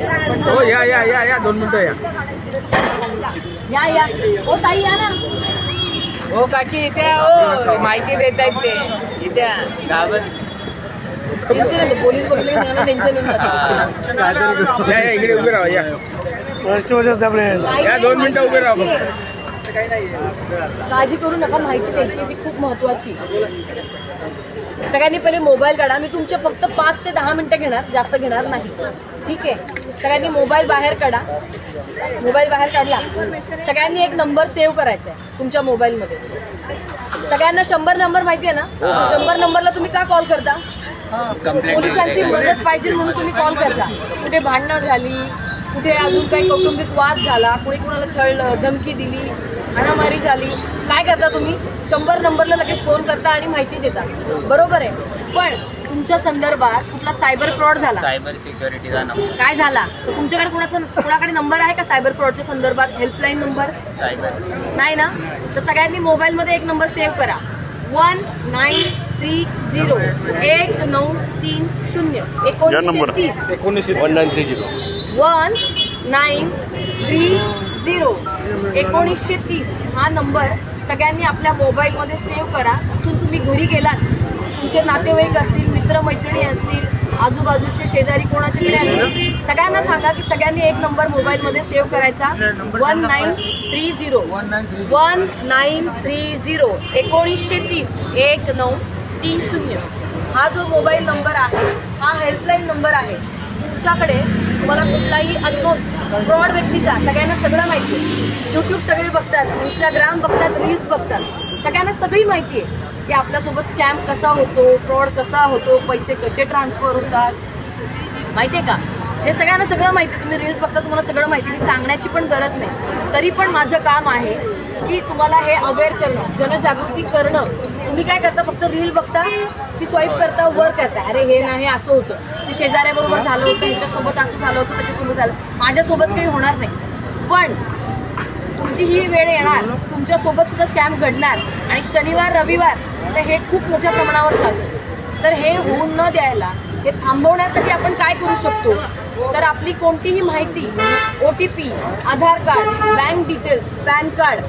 हो या 2 मिनिटं या हो ताई या ना. हो काकी इथे हो माहिती देत आहेत ते इथे गावात. टेन्शन येतं पोलीस बघले की सगळ्यांना टेन्शन येऊन जातं. या इकडे उभे राहा या 2 मिनिटं उभे राहा. काळजी करू नका, माहिती द्यायची जी खूप महत्वाची. सगळ्यांनी पहिले मोबाईल काढा. मी तुमचे फक्त 5 ते 10 मिनिटं घेणार, जास्त घेणार नाही. ठीक आहे, सगळ्यांनी मोबाईल बाहेर काढा. मोबाईल बाहेर काढला. सगळ्यांनी एक नंबर सेव्ह करायचा आहे तुमच्या मोबाईलमध्ये. सगळ्यांना 100 नंबर माहिती आहे ना? 100 नंबरला तुम्ही का कॉल करता? पोलिसांची मदत पाहिजे म्हणून तुम्ही कॉल करता. कुठे भांडणं झाली, कुठे अजून काही कौटुंबिक वाद झाला, कुणी कुणाला छळलं, धमकी दिली, हाणामारी झाली, काय करता तुम्ही? 100 नंबरला लगेच फोन करता आणि माहिती देता. बरोबर आहे. पण तुमच्या संदर्भात कुठला सायबर फ्रॉड झाला, सायबर सिक्युरिटीचा नंबर काय झाला तर तुमच्याकडे कुणाकडे नंबर आहे का सायबर फ्रॉडच्या संदर्भात? हेल्पलाईन नंबर सायबर नाही ना? तर सगळ्यांनी मोबाईलमध्ये एक नंबर सेव्ह करा. 1930 1930 1930 हा नंबर सगळ्यांनी आपल्या मोबाईलमध्ये सेव्ह करा. तिथून तुम्ही घरी गेलात, तुमचे नातेवाईक असतील, मित्रमैत्रिणी असतील, आजूबाजूचे शेजारी कोणाच्याकडे असतील, सगळ्यांना सांगा की सगळ्यांनी एक नंबर मोबाईलमध्ये सेव्ह करायचा. 1930 1930 1930 हा जो मोबाईल नंबर आहे हा हेल्पलाईन नंबर आहे. तुमच्याकडे तुम्हाला कुठलाही अननोन फ्रॉड व्यक्तीचा, सगळ्यांना सगळं माहिती आहे. यूट्यूब सगळे बघतात, इंस्टाग्राम बघतात, रील्स बघतात, सगळ्यांना सगळी माहिती आहे की आपल्यासोबत स्कॅम कसा होतो, फ्रॉड कसा होतो, पैसे कसे ट्रान्सफर होतात, माहिती आहे का? हे सगळ्यांना सगळं माहिती आहे. तुम्ही रील्स बघता, तुम्हाला सगळं माहिती. मी सांगण्याची पण गरज नाही. तरी पण माझं काम आहे की तुम्हाला हे अवेअर करणं, जनजागृती करणं. तुम्ही काय करता? फक्त रील बघता, ती स्वाईप करता, वर करता, अरे हे नाही असं होतं, ते शेजाऱ्याबरोबर झालं होतं, ह्याच्यासोबत असं झालं होतं, त्याच्यासोबत झालं, माझ्यासोबत काही होणार नाही. पण तुमची ही वेळ येणार, तुमच्यासोबत सुद्धा स्कॅम घडणार आणि शनिवार रविवार तर हे खूप मोठ्या प्रमाणावर चालतं. तर हे होऊन न द्यायला, हे थांबवण्यासाठी आपण काय करू शकतो? तर आपली कोणतीही माहिती, OTP, Aadhaar card, bank details, PAN card,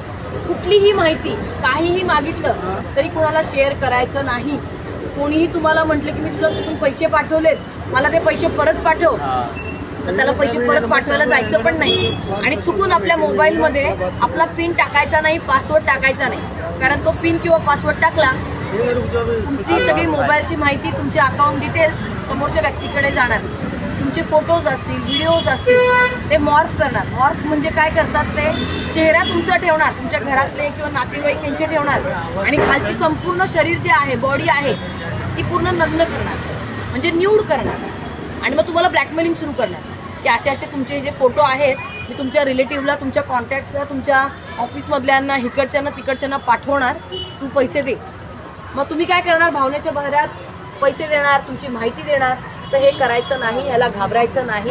कुठलीही माहिती काहीही मागितलं तरी कोणाला शेअर करायचं नाही. कोणीही तुम्हाला म्हटलं की मी तुला चुकून पैसे पाठवलेत, मला ते पैसे परत पाठव, तर त्याला पैसे परत पाठवायला जायचं पण नाही. आणि चुकून आपल्या मोबाईलमध्ये आपला पिन टाकायचा नाही, पासवर्ड टाकायचा नाही. कारण तो पिन किंवा पासवर्ड टाकला, तुमची सगळी मोबाईलची माहिती, तुमचे अकाउंट डिटेल्स समोरच्या व्यक्तीकडे जाणार. तुमचे फोटोज असतील, व्हिडिओज असतील, ते मॉर्फ करणार. मॉर्फ म्हणजे काय करतात? ते चेहरा तुमचा ठेवणार, तुमच्या घरातले किंवा नातेवाईक यांचे ठेवणार आणि खालची संपूर्ण शरीर जे आहे, बॉडी आहे, ती पूर्ण नग्न करणार, म्हणजे न्यूड करणार. आणि मग तुम्हाला ब्लॅकमेलिंग सुरू करणार की असे तुमचे जे फोटो आहेत मी तुमच्या रिलेटिव्हला, तुमच्या कॉन्टॅक्टला, तुमच्या ऑफिसमधल्यांना, इकडच्यांना तिकडच्यांना पाठवणार, तू पैसे दे. मग तुम्ही काय करणार? भावनेच्या बहरात पैसे देणार, तुमची माहिती देणार. तर हे करायचं नाही, याला घाबरायचं नाही.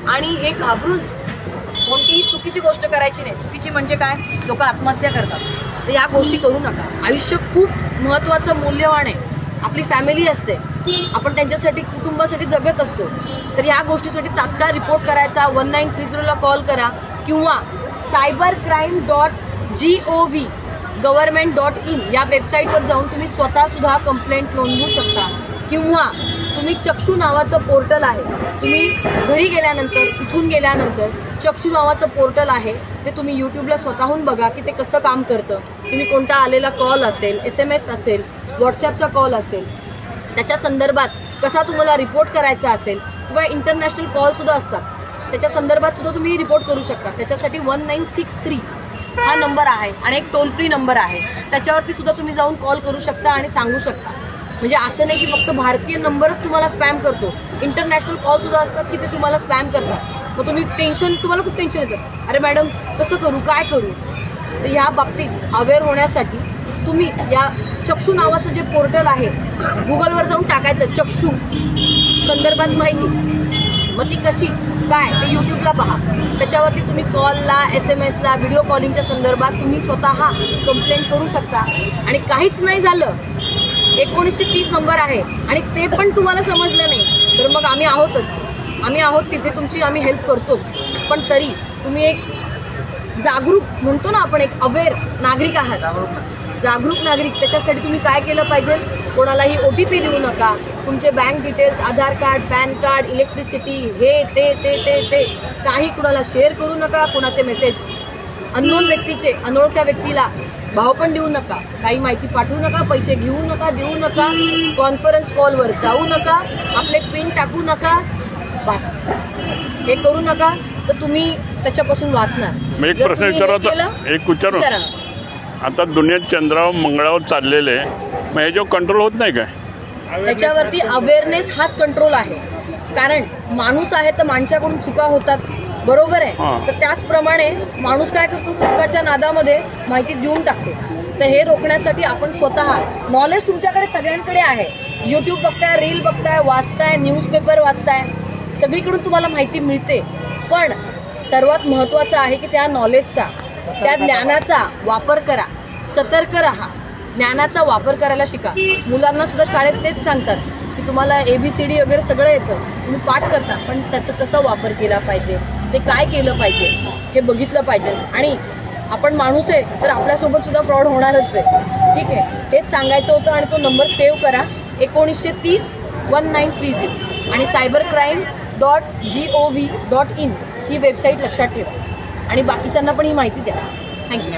आणि हे घाबरून कोणतीही चुकीची गोष्ट करायची नाही. चुकीची म्हणजे काय? लोक आत्महत्या करतात. तर या गोष्टी करू नका. आयुष्य खूप महत्त्वाचं, मूल्यवान आहे. आपली फॅमिली असते, आपण त्यांच्यासाठी, कुटुंबासाठी जगत असतो. तर या गोष्टीसाठी तात्काळ रिपोर्ट करायचा. 1930 ला कॉल करा किंवा cybercrime.gov government.in या वेबसाईटवर जाऊन तुम्ही स्वतः सुद्धा कंप्लेंट नोंदवू शकता. किंवा तुम्ही चक्षू नावाचं पोर्टल आहे, तुम्ही घरी गेल्यानंतर, तिथून गेल्यानंतर चक्षू नावाचं पोर्टल आहे, ते तुम्ही यूट्यूबला स्वतःहून बघा की ते कसं काम करतं. तुम्ही कोणता आलेला कॉल असेल, SMS असेल, व्हॉट्सॲपचा कॉल असेल, त्याच्या संदर्भात कसा तुम्हाला रिपोर्ट करायचा असेल, किंवा इंटरनॅशनल कॉलसुद्धा असतात, त्याच्या संदर्भात सुद्धा तुम्ही रिपोर्ट करू शकता. त्याच्यासाठी 1963 हा नंबर आहे आणि एक टोल फ्री नंबर आहे, त्याच्यावरती सुद्धा तुम्ही जाऊन कॉल करू शकता आणि सांगू शकता. म्हणजे असं नाही की फक्त भारतीय नंबरच तुम्हाला स्पॅम करतो, इंटरनॅशनल कॉल सुद्धा असतात की ते तुम्हाला स्पॅम करतात. मग तुम्ही तुम्हाला खूप टेन्शन येतं, अरे मॅडम कसं करू, काय करू? तर ह्या बाबतीत अवेअर होण्यासाठी तुम्ही या चक्षू नावाचं जे पोर्टल आहे, गुगलवर जाऊन टाकायचं चक्षू संदर्भात माहिती. मग ती कशी काय ते यूट्यूबला पहा. त्याच्यावरती तुम्ही कॉलला, SMS ला, व्हिडिओ कॉलिंगच्या संदर्भात तुम्ही स्वतः कंप्लेंट करू शकता. आणि काहीच नाही झालं, 1930 नंबर आहे आणि ते पण तुम्हाला समजलं नाही, तर मग आम्ही आहोतच. आम्ही आहोत तिथे तुमची आम्ही हेल्प करतोच, पण तरी तुम्ही एक जागरूक म्हणतो ना आपण, एक अवेअर नागरिक आहात, जागरूक नागरिक. त्याच्यासाठी तुम्ही काय केलं पाहिजे? कोणालाही OTP देऊ नका. तुमचे बँक डिटेल्स, आधार कार्ड, पॅन कार्ड, इलेक्ट्रिसिटी, हे ते काही कुणाला शेअर करू नका. कुणाचे मेसेज अननोन व्यक्तीचे, अनोळख्या व्यक्तीला भाव पण देऊ नका, काही माहिती पाठवू नका, पैसे घेऊ नका, देऊ नका, कॉन्फरन्स कॉलवर जाऊ नका, आपले पिन टाकू नका. बस हे करू नका तर तुम्ही त्याच्यापासून वाचणार. मी एक प्रश्न विचारू. आता दुनियेत चंद्रावर मंगळावर चाललेले, मग हे जो कंट्रोल होत नाही काय? त्याच्यावरती अवेअरनेस हाच कंट्रोल आहे. कारण माणूस आहे तर माणसाकडून चुका होतात, बरोबर आहे. तर त्याचप्रमाणे माणूस काय करतो, चुकाच्या नादामध्ये माहिती देऊन टाकतो. तर हे रोखण्यासाठी आपण स्वतः, नॉलेज तुमच्याकडे सगळ्यांकडे आहे. YouTube बघताय, रील बघताय, वाचताय, न्यूजपेपर वाचताय, सगळीकडून तुम्हाला माहिती मिळते. पण सर्वात महत्त्वाचं आहे की त्या नॉलेजचा, त्या ज्ञानाचा वापर करा. सतर्क राहा, ज्ञानाचा वापर करायला शिका. मुलांना सुद्धा शाळेत तेच सांगतात की तुम्हाला ABCD वगैरे सगळं येतं, तुम्ही पाठ करता, पण त्याचा कसा वापर केला पाहिजे, ते काय केलं पाहिजे हे बघितलं पाहिजे. आणि आपण माणूस आहे तर आपल्यासोबत सुद्धा फ्रॉड होणारच आहे, ठीक आहे. हेच सांगायचं होतं. आणि तो नंबर सेव्ह करा, 1930-1930 आणि cybercrime.gov.in ही वेबसाईट लक्षात ठेवा. आणि बाकीच्यांना पण ही माहिती द्या. थँक्यू.